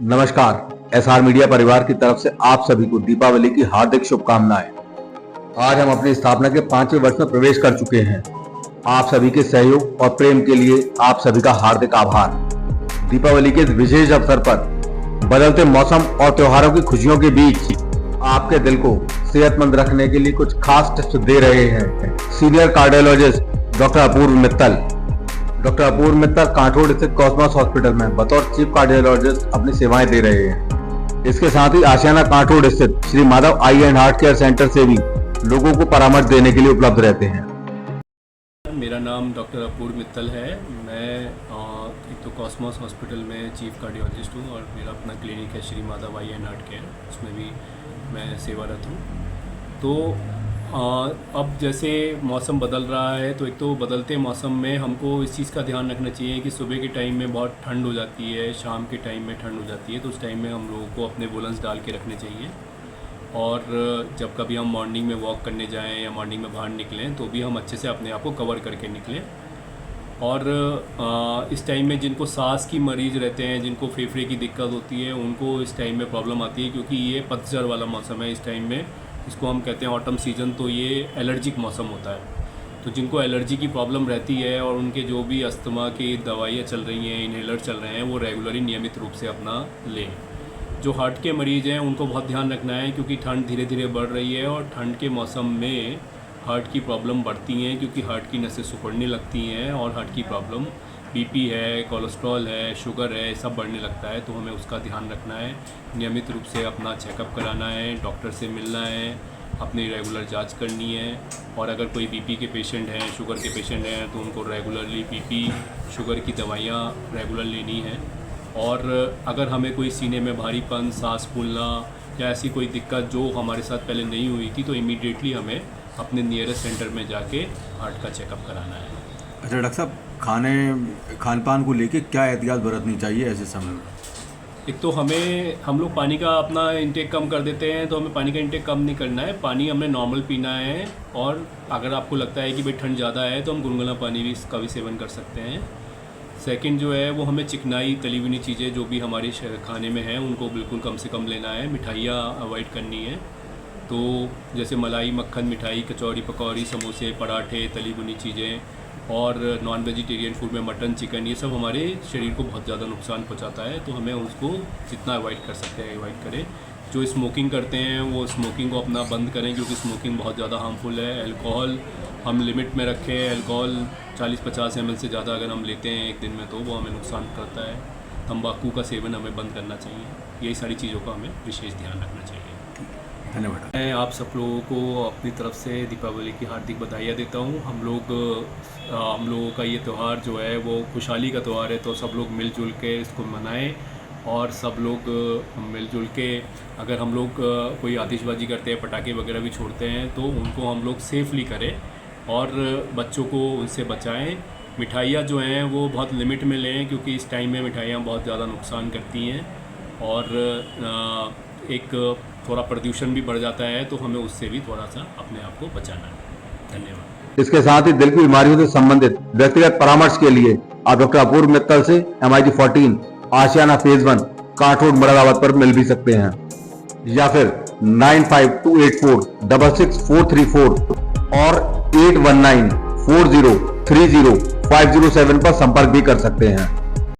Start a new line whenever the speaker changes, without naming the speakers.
नमस्कार। SR media परिवार की तरफ से आप सभी को दीपावली की हार्दिक शुभकामनाएं। आज हम अपनी स्थापना के 5वें वर्ष में प्रवेश कर चुके हैं। आप सभी के सहयोग और प्रेम के लिए आप सभी का हार्दिक आभार। दीपावली के इस विशेष अवसर पर बदलते मौसम और त्योहारों की खुशियों के बीच आपके दिल को सेहतमंद रखने के लिए कुछ खास टिप्स दे रहे हैं सीनियर कार्डियोलॉजिस्ट डॉक्टर अपूर्व मित्तल। डॉक्टर अपूर्व मित्तल कांठोड़ स्थित कॉस्मोस हॉस्पिटल में बतौर चीफ कार्डियोलॉजिस्ट अपनी सेवाएं दे रहे हैं। इसके साथ ही आशियाना कांठोड़ स्थित श्री माधव आई एंड हार्ट केयर सेंटर से भी लोगों को परामर्श देने के लिए उपलब्ध रहते हैं।
मेरा नाम डॉक्टर अपूर्व मित्तल है। मैं एक तो कॉस्मोस हॉस्पिटल में चीफ कार्डियोलॉजिस्ट हूँ और मेरा अपना क्लिनिक है श्री माधव आई एंड हार्ट केयर, उसमें भी मैं सेवारत हूँ। तो अब जैसे मौसम बदल रहा है तो एक तो बदलते मौसम में हमको इस चीज़ का ध्यान रखना चाहिए कि सुबह के टाइम में बहुत ठंड हो जाती है, शाम के टाइम में ठंड हो जाती है, तो उस टाइम में हम लोगों को अपने वोलेंस डाल के रखने चाहिए। और जब कभी हम मॉर्निंग में वॉक करने जाएं या मॉर्निंग में बाहर निकलें तो भी हम अच्छे से अपने आप को कवर करके निकलें। और इस टाइम में जिनको सांस की मरीज़ रहते हैं, जिनको फेफड़े की दिक्कत होती है, उनको इस टाइम में प्रॉब्लम आती है क्योंकि ये पतझड़ वाला मौसम है। इस टाइम में इसको हम कहते हैं ऑटम सीजन, तो ये एलर्जिक मौसम होता है। तो जिनको एलर्जी की प्रॉब्लम रहती है और उनके जो भी अस्थमा की दवाइयाँ चल रही हैं, इनहेलर चल रहे हैं, वो रेगुलरली नियमित रूप से अपना लें। जो हार्ट के मरीज़ हैं उनको बहुत ध्यान रखना है क्योंकि ठंड धीरे धीरे बढ़ रही है और ठंड के मौसम में हार्ट की प्रॉब्लम बढ़ती हैं क्योंकि हार्ट की नसें सिकुड़ने लगती हैं और हार्ट की प्रॉब्लम बीपी है, कोलेस्ट्रॉल है, शुगर है, सब बढ़ने लगता है। तो हमें उसका ध्यान रखना है, नियमित रूप से अपना चेकअप कराना है, डॉक्टर से मिलना है, अपनी रेगुलर जांच करनी है। और अगर कोई बीपी के पेशेंट हैं, शुगर के पेशेंट हैं, तो उनको रेगुलरली बीपी शुगर की दवाइयाँ रेगुलर लेनी है। और अगर हमें कोई सीने में भारीपन, सांस फूलना या ऐसी कोई दिक्कत जो हमारे साथ पहले नहीं हुई थी, तो इमीडिएटली हमें अपने नियरेस्ट सेंटर में जाके हार्ट का चेकअप कराना है।
अच्छा डॉक्टर साहब, खान पान को लेके क्या एहतियात बरतनी चाहिए ऐसे समय में?
एक तो हम लोग पानी का अपना इंटेक कम कर देते हैं, तो हमें पानी का इंटेक कम नहीं करना है, पानी हमें नॉर्मल पीना है। और अगर आपको लगता है कि भाई ठंड ज़्यादा है तो हम गुनगुना पानी भी इसका भी सेवन कर सकते हैं। सेकंड जो है वो हमें चिकनाई तली हुई चीज़ें जो भी हमारे खाने में हैं उनको बिल्कुल कम से कम लेना है, मिठाइयाँ अवॉइड करनी है। तो जैसे मलाई, मक्खन, मिठाई, कचौड़ी, पकौड़ी, समोसे, पराठे, तली भुनी चीज़ें और नॉन वेजिटेरियन फूड में मटन, चिकन, ये सब हमारे शरीर को बहुत ज़्यादा नुकसान पहुंचाता है। तो हमें उसको जितना अवॉइड कर सकते हैं अवॉइड करें। जो स्मोकिंग करते हैं वो स्मोकिंग को अपना बंद करें क्योंकि स्मोकिंग बहुत ज़्यादा हार्मफुल है। अल्कोहल हम लिमिट में रखें, अल्कोहल 40-50 ml से ज़्यादा अगर हम लेते हैं एक दिन में तो वो हमें नुकसान करता है। तंबाकू का सेवन हमें बंद करना चाहिए। यही सारी चीज़ों का हमें विशेष ध्यान रखना चाहिए।
धन्यवाद।
मैं आप सब लोगों को अपनी तरफ से दीपावली की हार्दिक बधाइयाँ देता हूँ। हम लोगों का ये त्यौहार जो है वो खुशहाली का त्यौहार है, तो सब लोग मिलजुल के इसको मनाएं। और सब लोग मिलजुल के अगर हम लोग कोई आतिशबाजी करते हैं, पटाखे वगैरह भी छोड़ते हैं, तो उनको हम लोग सेफली करें और बच्चों को उनसे बचाएं। मिठाइयाँ जो हैं वो बहुत लिमिट में लें क्योंकि इस टाइम में मिठाइयाँ बहुत ज़्यादा नुकसान करती हैं और एक थोड़ा प्रदूषण भी बढ़ जाता है, तो हमें उससे भी थोड़ा सा अपने आप को बचाना है। धन्यवाद।
इसके साथ ही दिल की बीमारियों से संबंधित व्यक्तिगत परामर्श के लिए आप डॉक्टर अपूर्व मित्तल से MIG 14 आशियाना फेज 1 कांठोड़ मुरादाबाद पर मिल भी सकते हैं या फिर 9528466434 और 8194030507 पर संपर्क भी कर सकते हैं।